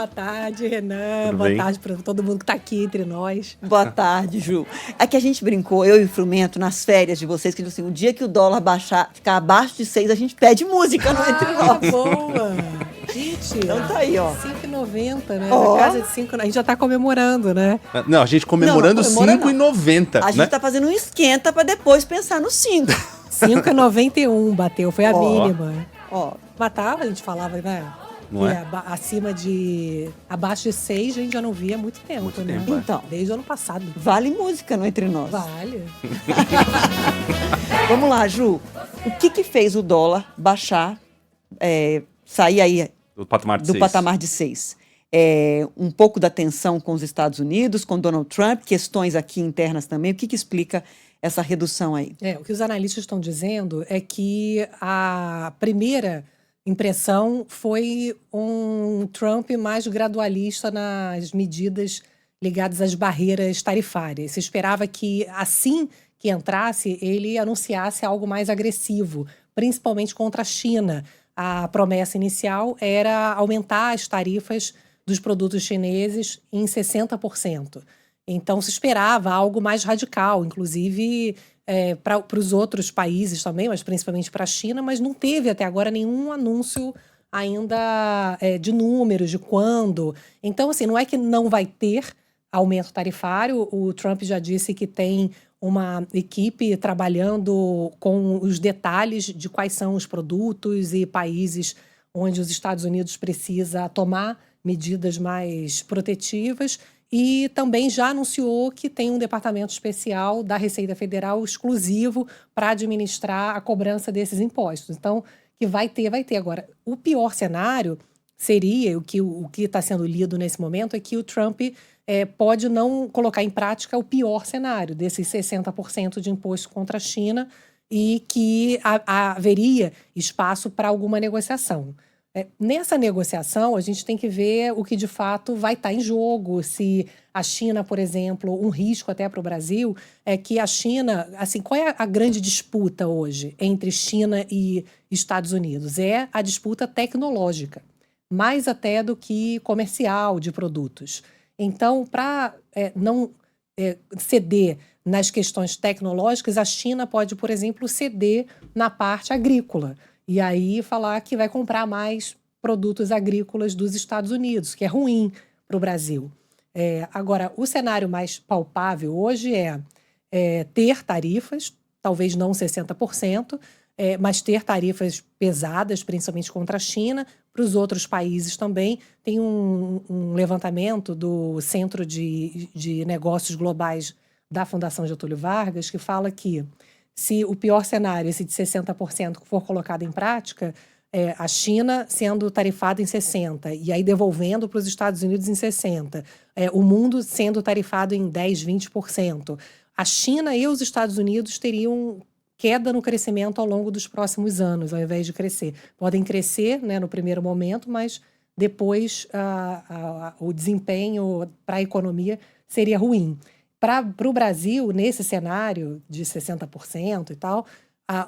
Boa tarde, Renan. Tudo Boa bem? tarde para todo mundo que está aqui entre nós. Boa tarde, Ju. É que a gente brincou, eu e o Frumento, nas férias de vocês, que assim, o dia que o dólar baixar, ficar abaixo de 6, a gente pede música no Entre Nós. Boa! Gente, Então tá aí, ó. 5,90, né? Ó. Na casa de 5, a gente já tá comemorando, né? Não, a gente comemorando Não, comemora não. 5,90, A né? gente tá fazendo um esquenta pra depois pensar no 5. 5,91 bateu, foi a Ó. mínima. Ó, Matava, a gente falava, né? Não que é? acima de... Abaixo de 6 a gente já não via há muito tempo, Muito né? tempo, é. então, Desde o ano passado. vale música no Entre Nós. Vale. Vamos lá, Ju. O que fez o dólar baixar, sair aí Do patamar de do 6. patamar de 6? Um pouco da tensão com os Estados Unidos, com Donald Trump, questões aqui internas também. O que explica essa redução aí? O que os analistas estão dizendo é que a primeira impressão foi um Trump mais gradualista nas medidas ligadas às barreiras tarifárias. Se esperava que, assim que entrasse, ele anunciasse algo mais agressivo, principalmente contra a China. A promessa inicial era aumentar as tarifas dos produtos chineses em 60%. Então, se esperava algo mais radical, inclusive para os outros países também, mas principalmente para a China, mas não teve até agora nenhum anúncio ainda de números, de quando. Então, assim, não é que não vai ter aumento tarifário, o Trump já disse que tem uma equipe trabalhando com os detalhes de quais são os produtos e países onde os Estados Unidos precisa tomar medidas mais protetivas. E também já anunciou que tem um departamento especial da Receita Federal exclusivo para administrar a cobrança desses impostos. Então, que vai ter, vai ter. Agora, o pior cenário seria, o que está sendo lido nesse momento, é que o Trump pode não colocar em prática o pior cenário desses 60% de imposto contra a China e que haveria espaço para alguma negociação. Nessa negociação, a gente tem que ver o que de fato vai estar em jogo. Se a China, por exemplo, um risco até para o Brasil, é que a China, assim, qual é a grande disputa hoje entre China e Estados Unidos? É a disputa tecnológica, mais até do que comercial de produtos. Então, para não ceder nas questões tecnológicas, a China pode, por exemplo, ceder na parte agrícola. E aí falar que vai comprar mais produtos agrícolas dos Estados Unidos, que é ruim para o Brasil. Agora, o cenário mais palpável hoje é ter tarifas, talvez não 60%, mas ter tarifas pesadas, principalmente contra a China, para os outros países também. Tem um levantamento do Centro de Negócios Globais da Fundação Getúlio Vargas que fala que se o pior cenário, esse de 60%, for colocado em prática, a China sendo tarifada em 60% e aí devolvendo para os Estados Unidos em 60%, o mundo sendo tarifado em 10%, 20%. A China e os Estados Unidos teriam queda no crescimento ao longo dos próximos anos, ao invés de crescer. Podem crescer, né, no primeiro momento, mas depois o desempenho para a economia seria ruim. Para o Brasil, nesse cenário de 60% e tal,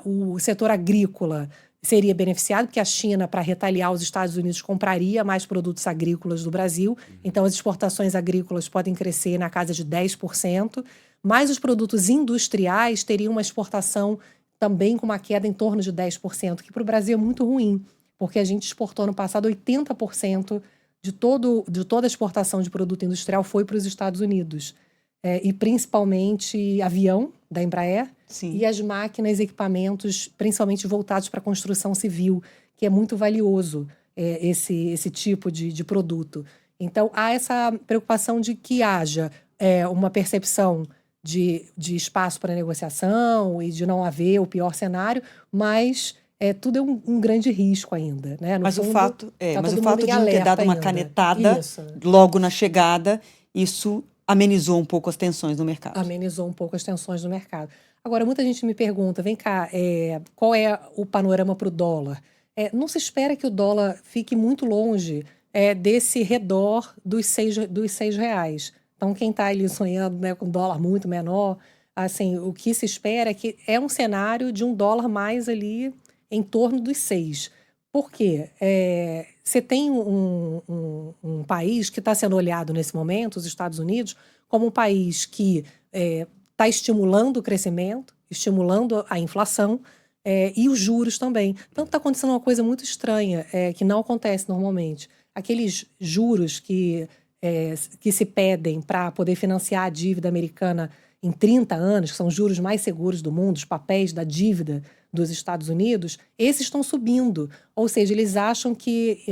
o setor agrícola seria beneficiado, porque a China, para retaliar os Estados Unidos, compraria mais produtos agrícolas do Brasil. Então, as exportações agrícolas podem crescer na casa de 10%, mas os produtos industriais teriam uma exportação também com uma queda em torno de 10%, que para o Brasil é muito ruim, porque a gente exportou no passado 80% de toda a exportação de produto industrial foi para os Estados Unidos. E principalmente avião da Embraer. Sim. E as máquinas e equipamentos, principalmente voltados para a construção civil, que é muito valioso esse tipo de produto. Então, há essa preocupação de que haja uma percepção de espaço para negociação e de não haver o pior cenário, mas tudo é um grande risco ainda, né? Mas o fato de não alerta ter dado uma ainda. canetada Isso. logo na chegada, isso amenizou um pouco as tensões no mercado. Amenizou um pouco as tensões no mercado. Agora, muita gente me pergunta, vem cá, qual é o panorama para o dólar? Não se espera que o dólar fique muito longe desse redor dos R$ 6. Então, quem está ali sonhando, né, com dólar muito menor, assim, o que se espera é que é um cenário de um dólar mais ali em torno dos 6. Por quê? Você tem um país que está sendo olhado nesse momento, os Estados Unidos, como um país que está estimulando o crescimento, estimulando a inflação e os juros também. Então está acontecendo uma coisa muito estranha, que não acontece normalmente. Aqueles juros que se pedem para poder financiar a dívida americana em 30 anos, que são os juros mais seguros do mundo, os papéis da dívida dos Estados Unidos, esses estão subindo. Ou seja, eles acham que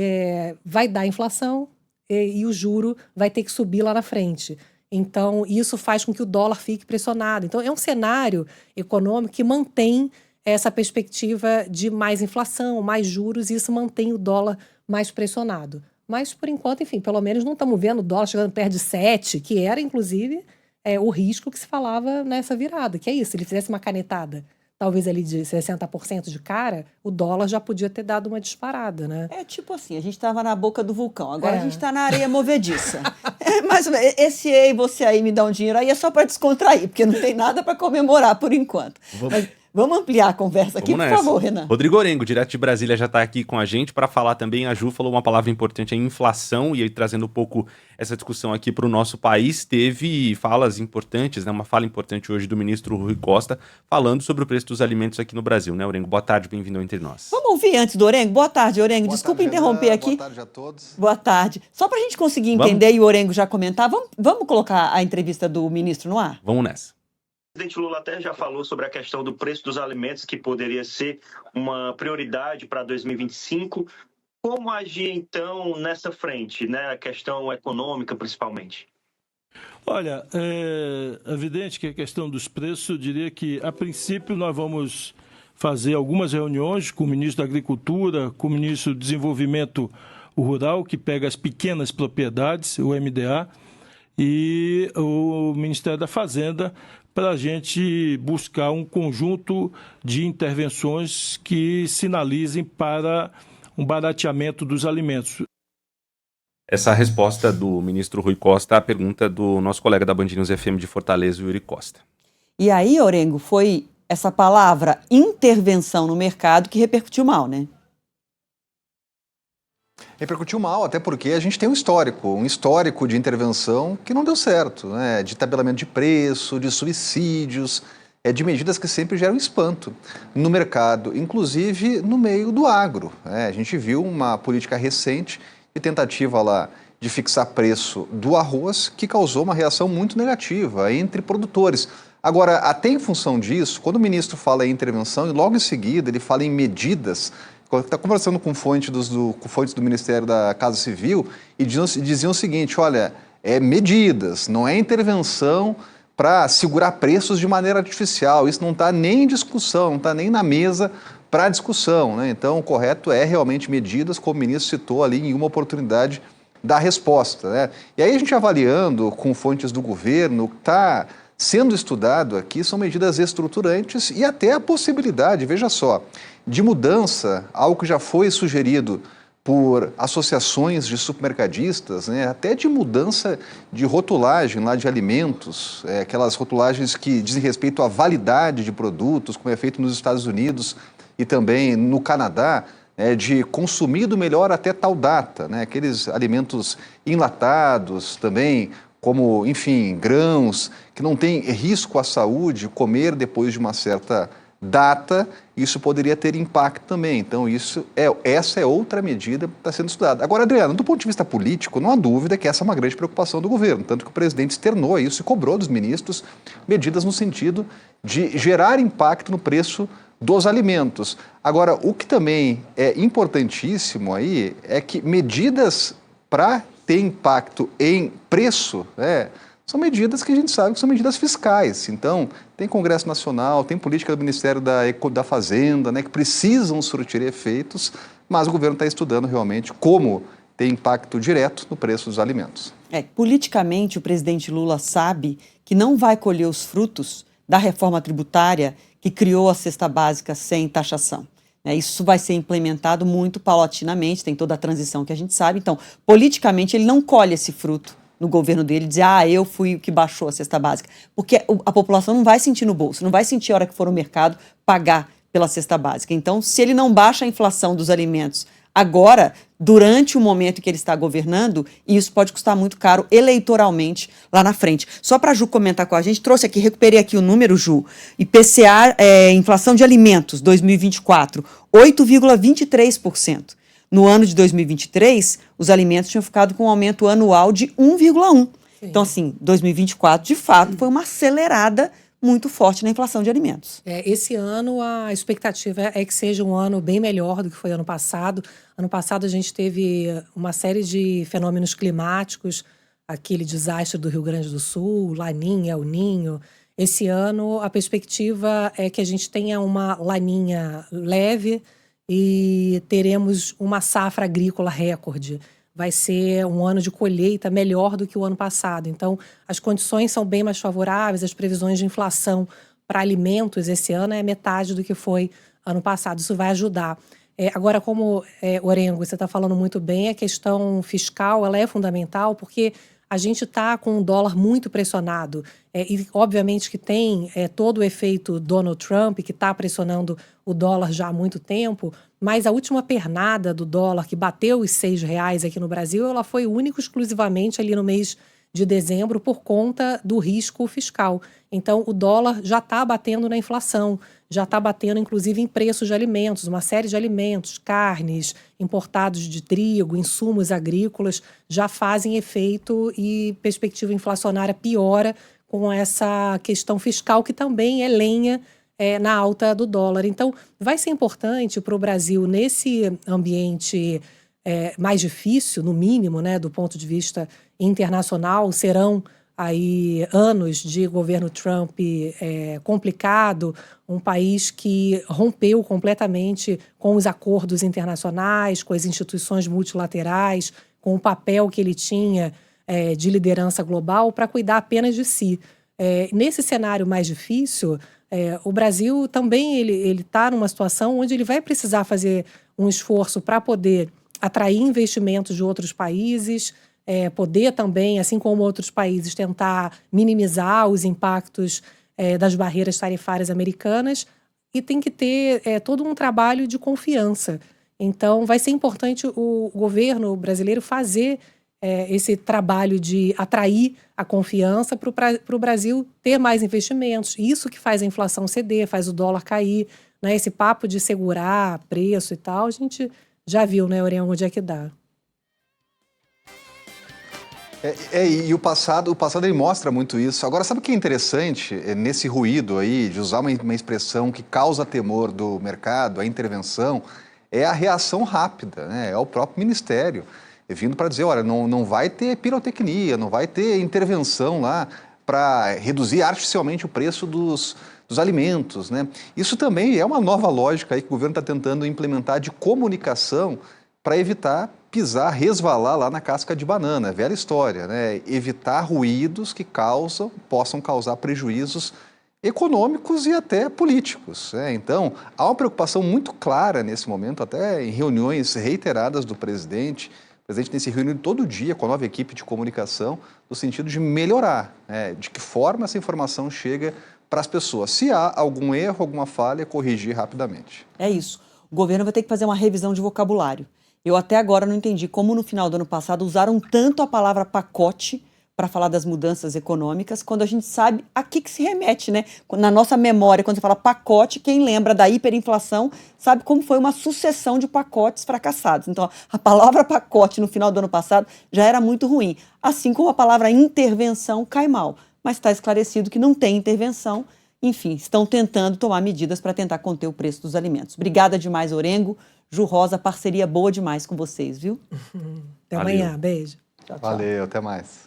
vai dar inflação e o juro vai ter que subir lá na frente. Então, isso faz com que o dólar fique pressionado. Então, é um cenário econômico que mantém essa perspectiva de mais inflação, mais juros, e isso mantém o dólar mais pressionado. Mas, por enquanto, enfim, pelo menos não estamos vendo o dólar chegando perto de 7, que era, inclusive, o risco que se falava nessa virada, que é isso, se ele fizesse uma canetada, talvez ali de 60% de cara, o dólar já podia ter dado uma disparada, né? É tipo assim, a gente estava na boca do vulcão, agora a gente está na areia movediça. Mas esse ei, você aí me dá um dinheiro aí é só para descontrair, porque não tem nada para comemorar por enquanto. Mas vamos ampliar a conversa aqui, por favor, Renan. Rodrigo Orengo, direto de Brasília, já está aqui com a gente para falar também. A Ju falou uma palavra importante, a inflação, e aí trazendo um pouco essa discussão aqui para o nosso país. Teve falas importantes, né? Uma fala importante hoje do ministro Rui Costa, falando sobre o preço dos alimentos aqui no Brasil, né, Orengo? Boa tarde, bem-vindo ao Entre Nós. Vamos ouvir antes do Orengo? Boa tarde, Orengo. Desculpa interromper aqui. Boa tarde a todos. Boa tarde. Só para a gente conseguir entender e o Orengo já comentar, vamos colocar a entrevista do ministro no ar? Vamos nessa. O presidente Lula até já falou sobre a questão do preço dos alimentos, que poderia ser uma prioridade para 2025. Como agir, então, nessa frente, né? A questão econômica, principalmente? Olha, é evidente que a questão dos preços, eu diria que, a princípio, nós vamos fazer algumas reuniões com o ministro da Agricultura, com o ministro do Desenvolvimento Rural, que pega as pequenas propriedades, o MDA, e o Ministério da Fazenda, para a gente buscar um conjunto de intervenções que sinalizem para um barateamento dos alimentos. Essa resposta do ministro Rui Costa à pergunta do nosso colega da Band News FM de Fortaleza, Yuri Costa. E aí, Orengo, foi essa palavra intervenção no mercado que repercutiu mal, né? Repercutiu mal, até porque a gente tem um histórico de intervenção que não deu certo, né? De tabelamento de preço, de subsídios, de medidas que sempre geram espanto no mercado, inclusive no meio do agro. A gente viu uma política recente de tentativa lá de fixar preço do arroz que causou uma reação muito negativa entre produtores. Agora, até em função disso, quando o ministro fala em intervenção e logo em seguida ele fala em medidas, está conversando com fontes do Ministério da Casa Civil e diziam o seguinte, olha, medidas, não é intervenção para segurar preços de maneira artificial, isso não está nem em discussão, não está nem na mesa para discussão, né? Então, o correto é realmente medidas, como o ministro citou ali em uma oportunidade da resposta, né? E aí a gente avaliando com fontes do governo, o que está sendo estudado aqui são medidas estruturantes e até a possibilidade, veja só, de mudança, algo que já foi sugerido por associações de supermercadistas, né, até de mudança de rotulagem lá de alimentos, aquelas rotulagens que dizem respeito à validade de produtos, como é feito nos Estados Unidos e também no Canadá, de consumido melhor até tal data, né, aqueles alimentos enlatados também, como, enfim, grãos, que não tem risco à saúde, comer depois de uma certa data, isso poderia ter impacto também. Então, essa é outra medida que está sendo estudada. Agora, Adriano, do ponto de vista político, não há dúvida que essa é uma grande preocupação do governo, tanto que o presidente externou isso e cobrou dos ministros medidas no sentido de gerar impacto no preço dos alimentos. Agora, o que também é importantíssimo aí é que medidas para ter impacto em preço, são medidas que a gente sabe que são medidas fiscais. Então, tem Congresso Nacional, tem política do Ministério da Fazenda, né, que precisam surtir efeitos, mas o governo está estudando realmente como ter impacto direto no preço dos alimentos. Politicamente, o presidente Lula sabe que não vai colher os frutos da reforma tributária que criou a cesta básica sem taxação. Isso vai ser implementado muito paulatinamente, tem toda a transição que a gente sabe. Então, politicamente, ele não colhe esse fruto no governo dele, dizer, eu fui o que baixou a cesta básica. Porque a população não vai sentir no bolso, não vai sentir a hora que for no mercado pagar pela cesta básica. Então, se ele não baixa a inflação dos alimentos agora, durante o momento em que ele está governando, e isso pode custar muito caro eleitoralmente lá na frente. Só para a Ju comentar com a gente, trouxe aqui, recuperei aqui o número, Ju, IPCA, inflação de alimentos, 2024, 8,23%. No ano de 2023, os alimentos tinham ficado com um aumento anual de 1,1%. Então, assim, 2024, de fato, foi uma acelerada muito forte na inflação de alimentos. Esse ano a expectativa é que seja um ano bem melhor do que foi ano passado. Ano passado a gente teve uma série de fenômenos climáticos, aquele desastre do Rio Grande do Sul, Laninha, El Ninho. Esse ano a perspectiva é que a gente tenha uma laninha leve e teremos uma safra agrícola recorde. Vai ser um ano de colheita melhor do que o ano passado. Então, as condições são bem mais favoráveis, as previsões de inflação para alimentos esse ano é metade do que foi ano passado. Isso vai ajudar. Agora, como, Orengo, você está falando muito bem, a questão fiscal ela é fundamental porque a gente está com um dólar muito pressionado. E, obviamente, que tem todo o efeito Donald Trump, que está pressionando o dólar já há muito tempo, mas a última pernada do dólar, que bateu os R$6 aqui no Brasil, ela foi única exclusivamente ali no mês de dezembro por conta do risco fiscal. Então, o dólar já está batendo na inflação, já está batendo, inclusive, em preços de alimentos. Uma série de alimentos, carnes, importados de trigo, insumos agrícolas, já fazem efeito e perspectiva inflacionária piora com essa questão fiscal, que também é lenha na alta do dólar. Então, vai ser importante para o Brasil, nesse ambiente mais difícil, no mínimo, né, do ponto de vista internacional, serão aí anos de governo Trump complicado, um país que rompeu completamente com os acordos internacionais, com as instituições multilaterais, com o papel que ele tinha de liderança global para cuidar apenas de si. Nesse cenário mais difícil, o Brasil também ele está numa situação onde ele vai precisar fazer um esforço para poder atrair investimentos de outros países, poder também, assim como outros países, tentar minimizar os impactos das barreiras tarifárias americanas, e tem que ter todo um trabalho de confiança. Então, vai ser importante o governo brasileiro fazer esse trabalho de atrair a confiança para o Brasil ter mais investimentos. Isso que faz a inflação ceder, faz o dólar cair, né? Esse papo de segurar preço e tal, a gente já viu, né, Orengo, onde é que dá. E o passado ele mostra muito isso. Agora, sabe o que é interessante nesse ruído aí, de usar uma expressão que causa temor do mercado, a intervenção, é a reação rápida, né? É o próprio Ministério vindo para dizer, olha, não vai ter pirotecnia, não vai ter intervenção lá para reduzir artificialmente o preço dos alimentos, né? Isso também é uma nova lógica aí que o governo está tentando implementar de comunicação para evitar pisar, resvalar lá na casca de banana, velha história, né? Evitar ruídos que possam causar prejuízos econômicos e até políticos, né? Então, há uma preocupação muito clara nesse momento, até em reuniões reiteradas do presidente. O presidente tem se reunido todo dia com a nova equipe de comunicação, no sentido de melhorar, né? De que forma essa informação chega para as pessoas. Se há algum erro, alguma falha, corrigir rapidamente. É isso. O governo vai ter que fazer uma revisão de vocabulário. Eu até agora não entendi como no final do ano passado usaram tanto a palavra pacote para falar das mudanças econômicas, quando a gente sabe a que se remete, né? Na nossa memória, quando você fala pacote, quem lembra da hiperinflação sabe como foi uma sucessão de pacotes fracassados. Então, a palavra pacote no final do ano passado já era muito ruim, assim como a palavra intervenção cai mal. Mas está esclarecido que não tem intervenção. Enfim, estão tentando tomar medidas para tentar conter o preço dos alimentos. Obrigada demais, Orengo. Ju Rosa, parceria boa demais com vocês, viu? Até amanhã. Beijo. Tchau, tchau. Valeu, até mais.